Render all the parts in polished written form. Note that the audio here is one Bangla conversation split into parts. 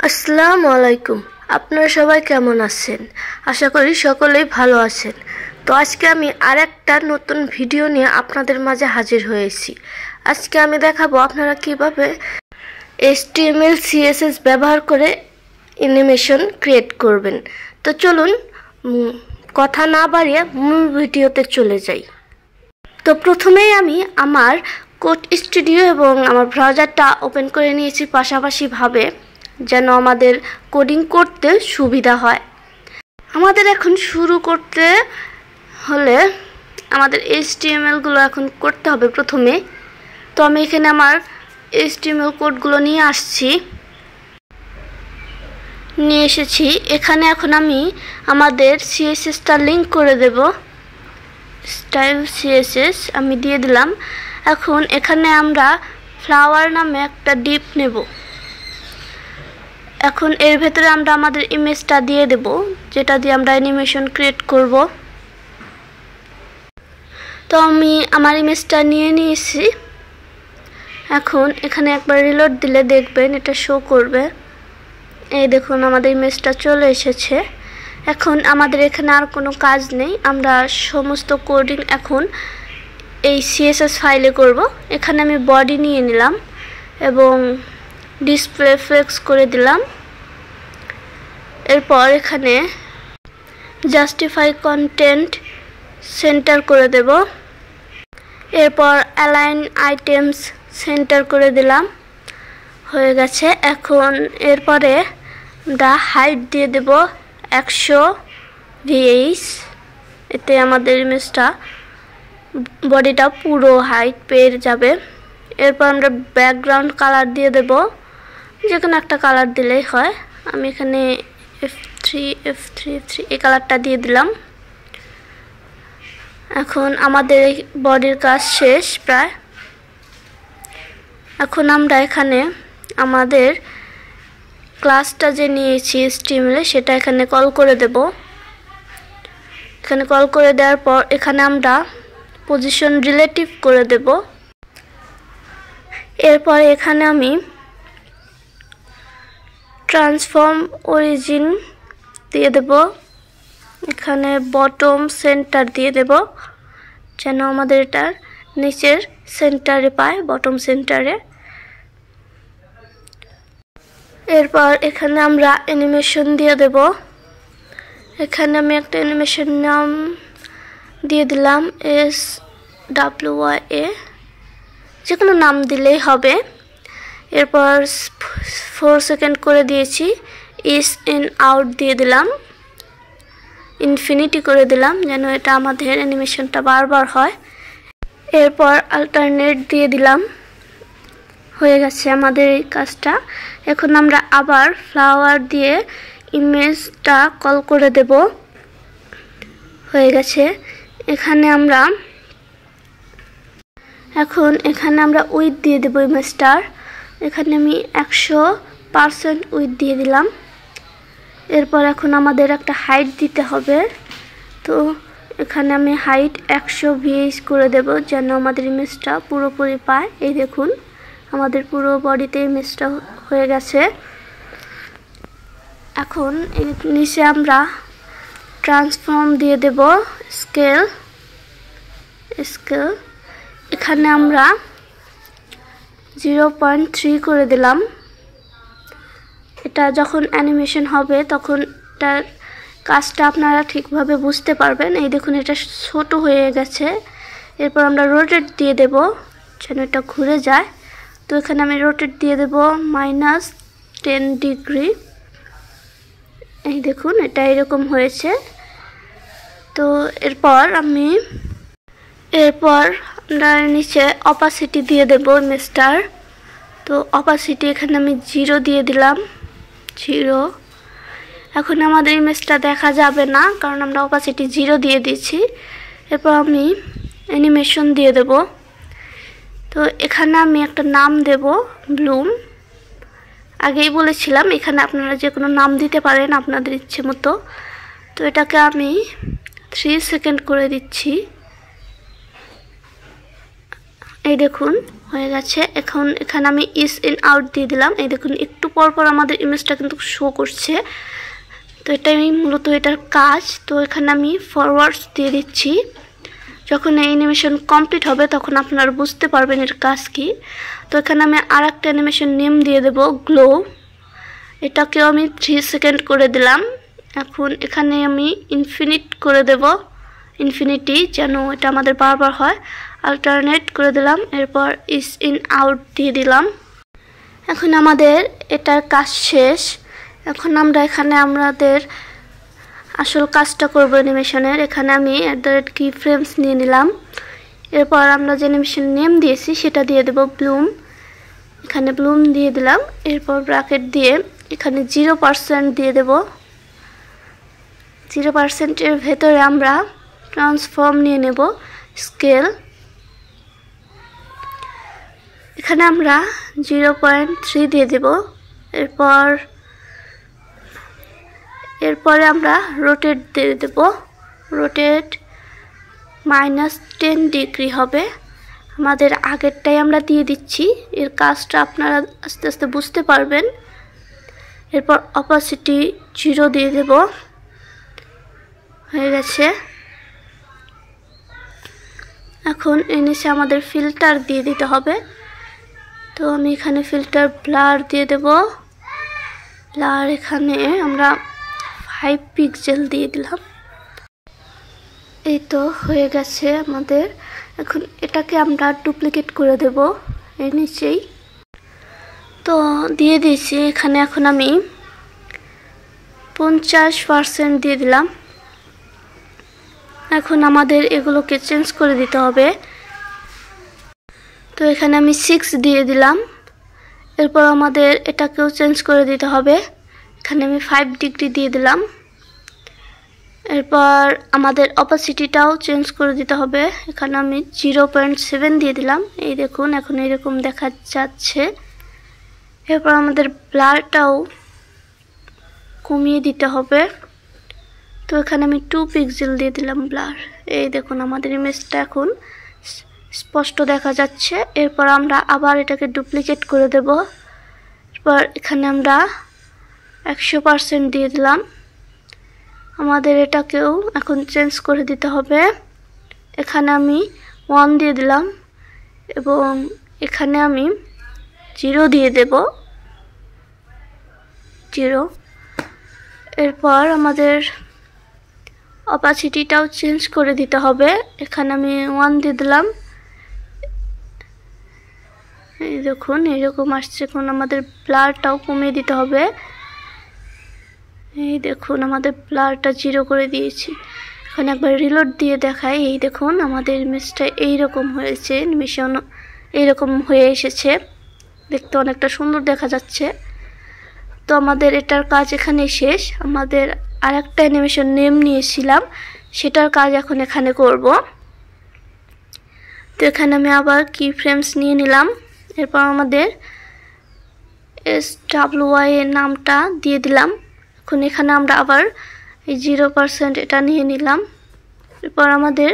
আসসালামু আলাইকুম। আপনারা সবাই কেমন আছেন? আশা করি সকলেই ভালো আছেন। তো আজকে আমি আরেকটা নতুন ভিডিও নিয়ে আপনাদের মাঝে হাজির হয়েছি। আজকে আমি দেখাবো আপনারা কিভাবে HTML CSS ব্যবহার করে অ্যানিমেশন ক্রিয়েট করবেন। তো চলুন কথা না বাড়িয়ে মূল ভিডিওতে চলে যাই। তো প্রথমেই আমি আমার কোড স্টুডিও এবং আমার ব্রাউজারটা ওপেন করে নিয়েছি পাশাপাশিভাবে, যেন আমাদের কোডিং করতে সুবিধা হয়। আমাদের এখন শুরু করতে হলে আমাদের HTML গুলো এখন করতে হবে প্রথমে। তো আমি এখানে আমার HTML কোডগুলো নিয়ে এসেছি। এখানে এখন আমি আমাদের CSS-টা লিঙ্ক করে দেব। স্টাইল CSS আমি দিয়ে দিলাম। এখন এখানে আমরা ফ্লাওয়ার নামে একটা ডিপ নেব। এখন এর ভেতরে আমরা আমাদের ইমেজটা দিয়ে দেব, যেটা দিয়ে আমরা অ্যানিমেশন ক্রিয়েট করব। তো আমি আমার ইমেজটা নিয়ে নিয়েছি। এখন এখানে একবার রিলোড দিলে দেখবেন এটা শো করবে। এই দেখুন আমাদের ইমেজটা চলে এসেছে। এখন আমাদের এখানে আর কোনো কাজ নেই, আমরা সমস্ত কোডিং এখন এই CSS ফাইলে করব। এখানে আমি বডি নিয়ে নিলাম এবং ডিসপ্লে ফ্লেক্স করে দিলাম। এরপর এখানে জাস্টিফাই কন্টেন্ট সেন্টার করে দেব। এরপর অ্যালাইন আইটেমস সেন্টার করে দিলাম, হয়ে গেছে। এখন এরপরে আমরা হাইট দিয়ে দেব 100 VH, এতে আমাদের ইমেজটা বডিটা পুরো হাইট পেয়ে যাবে। এরপর আমরা ব্যাকগ্রাউন্ড কালার দিয়ে দেব, যে কোনো একটা কালার দিলেই হয়। আমি এখানে F3 এই কালারটা দিয়ে দিলাম। এখন আমাদের এই বডির কাজ শেষ প্রায়। এখন আমরা এখানে আমাদের ক্লাসটা যে নিয়েছি HTML সেটা এখানে কল করে দেব। এখানে কল করে দেওয়ার পর এখানে আমরা পজিশন রিলেটিভ করে দেব। এরপর এখানে আমি ট্রান্সফর্ম অরিজিন দিয়ে দেব। এখানে বটম সেন্টার দিয়ে দেব, যেন আমাদের এটার নিচের সেন্টারে পায়, বটম সেন্টারে। এরপর এখানে আমরা অ্যানিমেশন দিয়ে দেব। এখানে আমি একটা অ্যানিমেশন নাম দিয়ে দিলাম SWYA, যে কোনো নাম দিলেই হবে। এরপর 4 সেকেন্ড করে দিয়েছি। ইস ইন আউট দিয়ে দিলাম, ইনফিনিটি করে দিলাম, যেন এটা আমাদের অ্যানিমেশনটা বারবার হয়। এরপর অল্টারনেট দিয়ে দিলাম, হয়ে গেছে আমাদের এই কাজটা। এখন আমরা আবার ফ্লাওয়ার দিয়ে ইমেজটা কল করে দেব, হয়ে গেছে। এখানে আমরা উইথ দিয়ে দেব ইমেজটার। এখানে আমি 100% উইথ দিয়ে দিলাম। এরপর এখন আমাদের একটা হাইট দিতে হবে। তো এখানে আমি হাইট 100 VH করে দেব, যেন আমাদের ইমেজটা পুরোপুরি পায়। এই দেখুন আমাদের পুরো বডিতে ইমেজটা হয়ে গেছে। এখন এর নিচে আমরা ট্রান্সফর্ম দিয়ে দেব স্কেল। এখানে আমরা 0.3 করে দিলাম। এটা যখন অ্যানিমেশন হবে তখন এটার কাজটা আপনারা ঠিকভাবে বুঝতে পারবেন। এই দেখুন এটা ছোট হয়ে গেছে। এরপর আমরা রোটেট দিয়ে দেব, যেন এটা ঘুরে যায়। তো এখানে আমি রোটেট দিয়ে দেব -10 ডিগ্রি। এই দেখুন এটা এরকম হয়েছে। তো এরপর আমরা নিচে অপাসিটি দিয়ে দেব ইমেজটার। তো অপাসিটি এখানে আমি 0 দিয়ে দিলাম, 0। এখন আমাদের ইমেজটা দেখা যাবে না, কারণ আমরা অপাসিটি 0 দিয়ে দিয়েছি। এরপর আমি অ্যানিমেশন দিয়ে দেব। তো এখানে আমি একটা নাম দেব ব্লুম। আগেই বলেছিলাম এখানে আপনারা যে কোনো নাম দিতে পারেন আপনাদের ইচ্ছে মতো। তো এটাকে আমি 3 সেকেন্ড করে দিচ্ছি। এই দেখুন হয়ে গেছে। এখন এখানে আমি ইস ইন আউট দিয়ে দিলাম। এই দেখুন একটু পর পর আমাদের ইমেজটা কিন্তু শো করছে। তো এটাই মূলত এটার কাজ। তো এখানে আমি ফরওয়ার্ডস দিয়ে দিচ্ছি। যখন এই অ্যানিমেশন কমপ্লিট হবে তখন আপনারা বুঝতে পারবেন এর কাজ কি। তো এখানে আমি আর একটা অ্যানিমেশন নেম দিয়ে দেব গ্লো। এটাকেও আমি 3 সেকেন্ড করে দিলাম। এখন এখানে আমি ইনফিনিট করে দেব, ইনফিনিটি, যেন এটা আমাদের বারবার হয়। অল্টারনেট করে দিলাম, এরপর ইস ইন আউট দিয়ে দিলাম। এখন আমাদের এটার কাজ শেষ। এখন আমরা এখানে আমাদের আসল কাজটা করব অ্যানিমেশনের। এখানে আমি কি ফ্রেমস নিয়ে নিলাম। এরপর আমরা যে অ্যানিমেশন নেম দিয়েছি সেটা দিয়ে দেব ব্লুম। এখানে ব্লুম দিয়ে দিলাম। এরপর ব্র্যাকেট দিয়ে এখানে 0% দিয়ে দেব। 0%-এর ভেতরে আমরা ট্রান্সফর্ম নিয়ে নেব, স্কেল। এখানে আমরা 0.3 দিয়ে দেব। এরপরে আমরা রোটেট দিয়ে দেব। রোটেট -10 ডিগ্রি হবে। আমাদের আগেরটাই আমরা দিয়ে দিচ্ছি। এর কাজটা আপনারা আস্তে আস্তে বুঝতে পারবেন। এরপর অপাসিটি 0 দিয়ে দেব। হয়ে গেছে। এখন এর নিচে আমাদের ফিল্টার দিয়ে দিতে হবে। তো আমি এখানে ফিল্টার ব্লার দিয়ে দেব। ব্লার এখানে আমরা 5 পিক্সেল দিয়ে দিলাম। এই তো হয়ে গেছে আমাদের। এখন এটাকে আমরা ডুপ্লিকেট করে দেব এর নিচেই। তো দিয়ে দিয়েছি এখানে। এখন আমি 50% দিয়ে দিলাম। এখন আমাদের এগুলোকে চেঞ্জ করে দিতে হবে। তো এখানে আমি 6 দিয়ে দিলাম। এরপর আমাদের এটাকেও চেঞ্জ করে দিতে হবে। এখানে আমি 5 ডিগ্রি দিয়ে দিলাম। এরপর আমাদের অপাসিটিটাও চেঞ্জ করে দিতে হবে। এখানে আমি 0.7 দিয়ে দিলাম। এই দেখুন এখন এরকম দেখা যাচ্ছে। এরপর আমাদের ব্লারটাও কমিয়ে দিতে হবে। তো এখানে আমি 2 পিক্সেল দিয়ে দিলাম ব্লার। এই দেখুন আমাদের ইমেজটা এখন স্পষ্ট দেখা যাচ্ছে। এরপর আমরা আবার এটাকে ডুপ্লিকেট করে দেব। এরপর এখানে আমরা 100% দিয়ে দিলাম। আমাদের এটাকেও এখন চেঞ্জ করে দিতে হবে। এখানে আমি 1 দিয়ে দিলাম এবং এখানে আমি 0 দিয়ে দেব, 0। এরপর আমাদের অপাসিটিটাও চেঞ্জ করে দিতে হবে। এখানে আমি 1 দিয়ে দিলাম। এই দেখুন এরকম আসছে। এখন আমাদের ব্লারটাও কমিয়ে দিতে হবে। এই দেখুন আমাদের ব্লারটা 0 করে দিয়েছি। এখন একবার রিলোড দিয়ে দেখাই। এই দেখুন আমাদের ইমেজটা এইরকম হয়েছে, অ্যানিমেশন এইরকম হয়ে এসেছে। দেখতে অনেকটা সুন্দর দেখা যাচ্ছে। তো আমাদের এটার কাজ এখানে শেষ। আমাদের আরেকটা অ্যানিমেশন নেম নিয়েছিলাম, সেটার কাজ এখন এখানে করব। তো এখানে আমি আবার কি ফ্রেমস নিয়ে নিলাম। এরপর আমাদের SWY এর নামটা দিয়ে দিলাম। এখন এখানে আমরা আবার এই 0% এটা নিয়ে নিলাম। এরপর আমাদের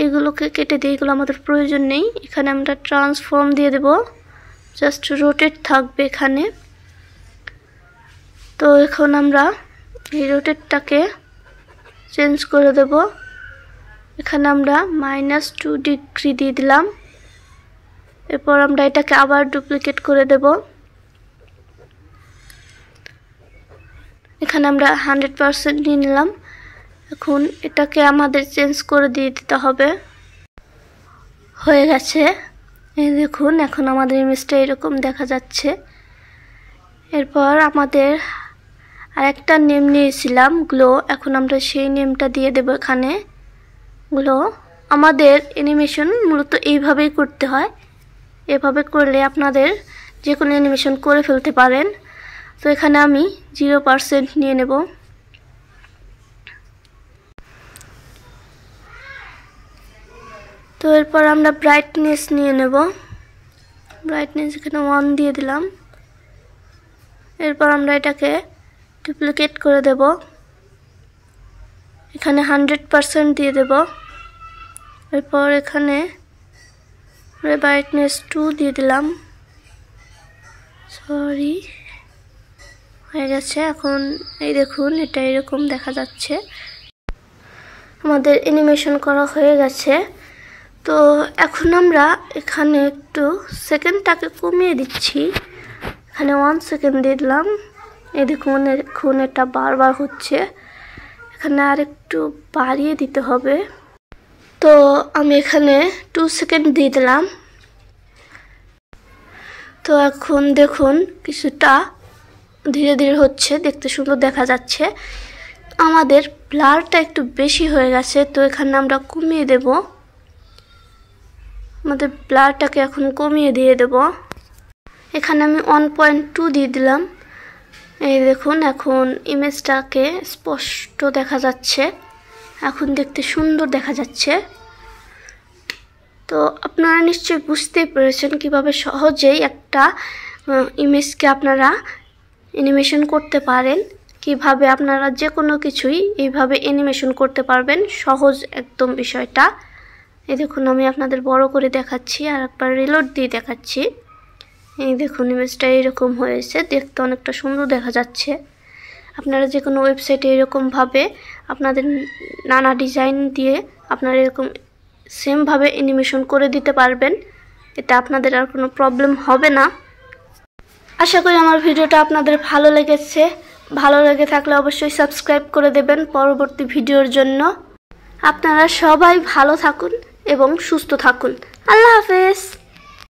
এগুলোকে কেটে দিয়ে, এগুলো আমাদের প্রয়োজন নেই। এখানে আমরা ট্রান্সফর্ম দিয়ে দেব, জাস্ট রোটেট থাকবে এখানে। তো এখন আমরা এই রোটেটটাকে চেঞ্জ করে দেব। এখানে আমরা -2 ডিগ্রি দিয়ে দিলাম। এরপর আমরা এটাকে আবার ডুপ্লিকেট করে দেব। এখানে আমরা 100% নিয়ে নিলাম। এখন এটাকে আমাদের চেঞ্জ করে দিয়ে দিতে হবে। হয়ে গেছে। এই দেখুন এখন আমাদের ইমেজটা এরকম দেখা যাচ্ছে। এরপর আমাদের আরেকটা নেম নিয়েছিলাম গ্লো। এখন আমরা সেই নেমটা দিয়ে দেব এখানে, গ্লো। আমাদের অ্যানিমেশন মূলত এইভাবেই করতে হয়। এভাবে করলে আপনাদের যে কোনো অ্যানিমেশন করে ফেলতে পারেন। তো এখানে আমি 0% নিয়ে নেব। তো এরপর আমরা ব্রাইটনেস নিয়ে নেব। ব্রাইটনেস এখানে 1 দিয়ে দিলাম। এরপর আমরা এটাকে ডুপ্লিকেট করে দেব। এখানে 100% দিয়ে দেব। এরপর এখানে ব্রাইটনেস 2 দিয়ে দিলাম। সরি, হয়ে গেছে। এখন এই দেখুন, এটা এরকম দেখা যাচ্ছে। আমাদের অ্যানিমেশন করা হয়ে গেছে। তো এখন আমরা এখানে একটু সেকেন্ডটাকে কমিয়ে দিচ্ছি। এখানে 1 সেকেন্ড দিয়ে দিলাম। এই দেখুন, এখন এটা বারবার হচ্ছে। এখানে আর একটু বাড়িয়ে দিতে হবে। তো আমি এখানে 2 সেকেন্ড দিয়ে দিলাম। তো এখন দেখুন, কিছুটা ধীরে ধীরে হচ্ছে, দেখতে সুন্দর দেখা যাচ্ছে। আমাদের ব্লারটা একটু বেশি হয়ে গেছে, তো এখানে আমরা কমিয়ে দেব। আমাদের ব্লারটাকে এখন কমিয়ে দিয়ে দেব। এখানে আমি 1.2 দিয়ে দিলাম। এই দেখুন, এখন ইমেজটাকে স্পষ্ট দেখা যাচ্ছে। এখন দেখতে সুন্দর দেখা যাচ্ছে। তো আপনারা নিশ্চয়ই বুঝতেই পেরেছেন কিভাবে সহজেই একটা ইমেজকে আপনারা অ্যানিমেশন করতে পারেন। কিভাবে আপনারা যে কোনো কিছুই এইভাবে অ্যানিমেশন করতে পারবেন, সহজ একদম বিষয়টা। এই দেখুন, আমি আপনাদের বড় করে দেখাচ্ছি, আর একবার রিলোড দিয়ে দেখাচ্ছি। এই দেখুন, ইমেজটা এরকম হয়েছে, দেখতে অনেকটা সুন্দর দেখা যাচ্ছে। আপনারা যে কোনো ওয়েবসাইটে এরকমভাবে আপনাদের নানা ডিজাইন দিয়ে আপনারা এরকম সেমভাবে অ্যানিমেশন করে দিতে পারবেন। এতে আপনাদের আর কোনো প্রবলেম হবে না। আশা করি আমার ভিডিওটা আপনাদের ভালো লেগেছে। ভালো লেগে থাকলে অবশ্যই সাবস্ক্রাইব করে দেবেন পরবর্তী ভিডিওর জন্য। আপনারা সবাই ভালো থাকুন এবং সুস্থ থাকুন। আল্লাহ হাফেজ।